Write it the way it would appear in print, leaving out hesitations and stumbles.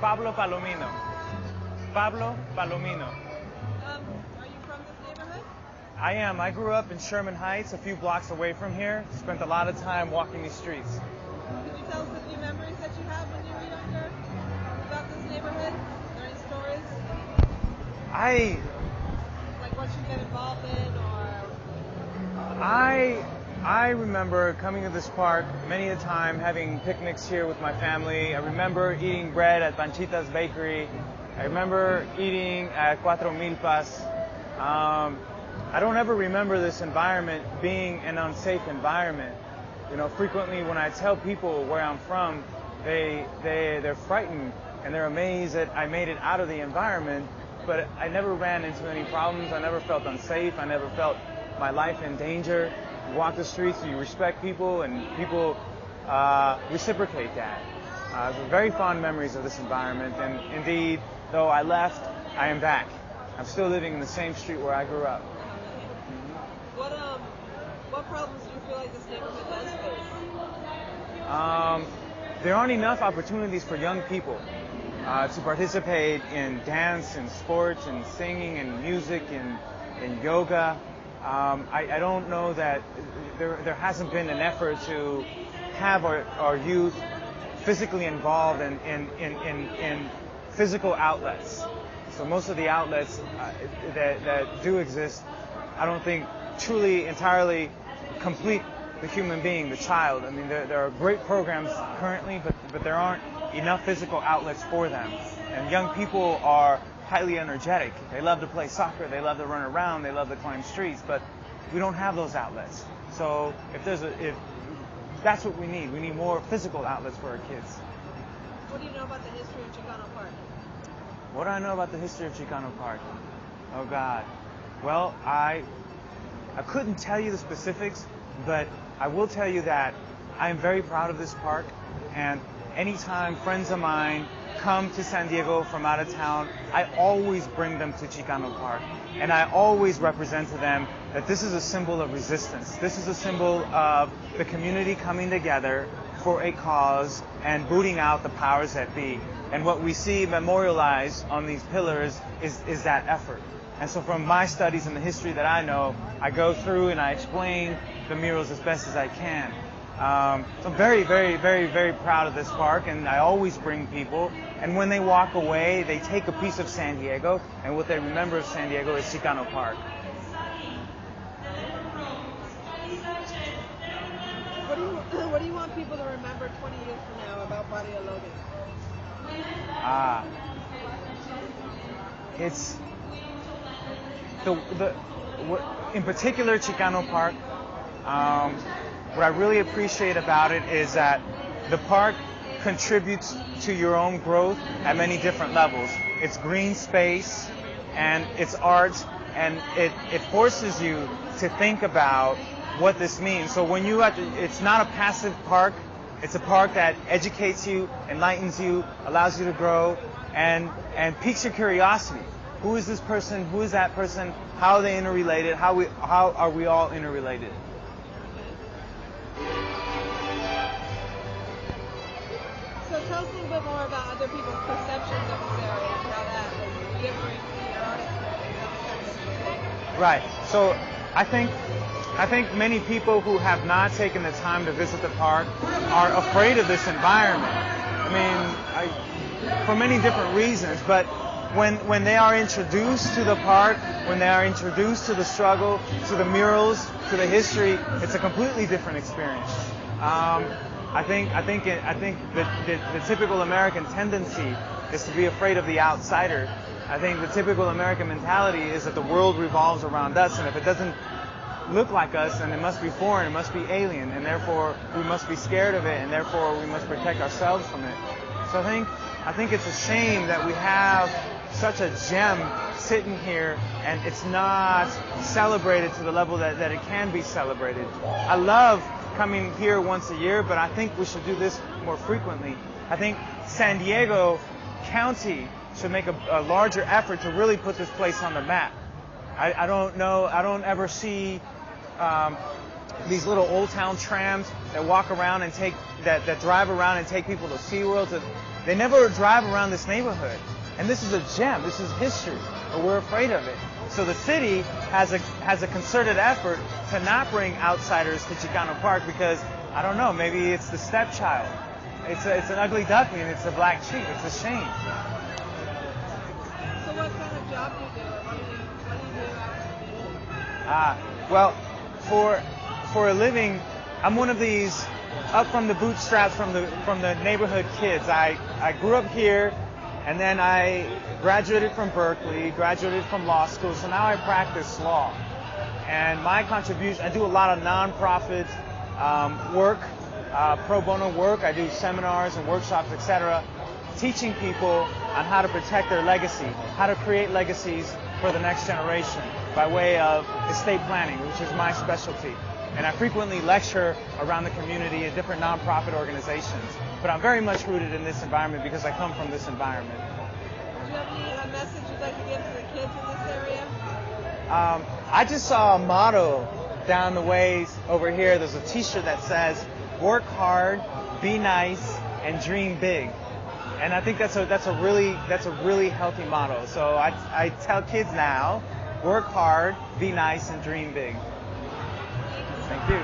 Pablo Palomino. Pablo Palomino. Are you from this neighborhood? I am. I grew up in Sherman Heights, a few blocks away from here. Spent a lot of time walking these streets. Could you tell us a few memories that you have when you were younger about this neighborhood? Are there any stories? Like what you get involved in, or? I remember coming to this park many a time, having picnics here with my family. I remember eating bread at Panchita's Bakery. I remember eating at Cuatro Milpas. I don't ever remember this environment being an unsafe environment. You know, frequently when I tell people where I'm from, they're frightened and they're amazed that I made it out of the environment, but I never ran into any problems. I never felt unsafe. I never felt my life in danger. You walk the streets, you respect people, and people reciprocate that. Very fond memories of this environment, and indeed, though I left, I am back. I'm still living in the same street where I grew up. What problems do you feel like this neighborhood does face? There aren't enough opportunities for young people to participate in dance and sports and singing and music and yoga. I don't know that there hasn't been an effort to have our youth physically involved in physical outlets. So most of the outlets that do exist, I don't think truly entirely complete the human being, the child. I mean, there are great programs currently, but there aren't enough physical outlets for them. And young people are highly energetic. They love to play soccer, they love to run around, they love to climb streets, but we don't have those outlets. So if that's what we need more physical outlets for our kids. What do you know about the history of Chicano Park? What do I know about the history of Chicano Park? Oh God. Well, I couldn't tell you the specifics, but I will tell you that I am very proud of this park, and anytime friends of mine come to San Diego from out of town, I always bring them to Chicano Park, and I always represent to them that this is a symbol of resistance. This is a symbol of the community coming together for a cause and booting out the powers that be. And what we see memorialized on these pillars is that effort. And so from my studies and the history that I know, I go through and I explain the murals as best as I can. So I'm very, very, very, very proud of this park, and I always bring people. And when they walk away, they take a piece of San Diego, and what they remember of San Diego is Chicano Park. What do you want people to remember 20 years from now about Barrio Logan? It's in particular Chicano Park. What I really appreciate about it is that the park contributes to your own growth at many different levels. It's green space and it's art, and it forces you to think about what this means. So when it's not a passive park, it's a park that educates you, enlightens you, allows you to grow, and piques your curiosity. Who is this person? Who is that person? How are they interrelated? How are we all interrelated? So tell us a little bit more about other people's perceptions of this area and how that is different from your art experience. Right. So I think many people who have not taken the time to visit the park are afraid of this environment. I mean, for many different reasons, but when they are introduced to the park, when they are introduced to the struggle, to the murals, to the history, it's a completely different experience. I think the typical American tendency is to be afraid of the outsider. I think the typical American mentality is that the world revolves around us, and if it doesn't look like us, then it must be foreign, it must be alien, and therefore we must be scared of it, and therefore we must protect ourselves from it. So I think it's a shame that we have such a gem sitting here and it's not celebrated to the level that it can be celebrated. I love coming here once a year, but I think we should do this more frequently. I think San Diego County should make a larger effort to really put this place on the map. I don't ever see these little old town trams that walk around and that drive around and take people to SeaWorld. They never drive around this neighborhood. And this is a gem. This is history. But we're afraid of it. So the city has a concerted effort to not bring outsiders to Chicano Park because, I don't know, maybe it's the stepchild. It's an ugly duckling and it's a black sheep. It's a shame. So what kind of job do you do? Or what do you do out in the community? Well, for a living, I'm one of these up from the bootstraps from the neighborhood kids. I grew up here, and then I graduated from Berkeley, graduated from law school, so now I practice law. And my contribution, I do a lot of nonprofit work, pro bono work. I do seminars and workshops, etc., teaching people on how to protect their legacy, how to create legacies for the next generation by way of estate planning, which is my specialty. And I frequently lecture around the community at different nonprofit organizations. But I'm very much rooted in this environment because I come from this environment. Do you have any message you'd like to give to the kids in this area? I just saw a motto down the ways over here. There's a T-shirt that says, "Work hard, be nice, and dream big." And I think that's a really healthy motto. So I tell kids now, work hard, be nice, and dream big. Thank you.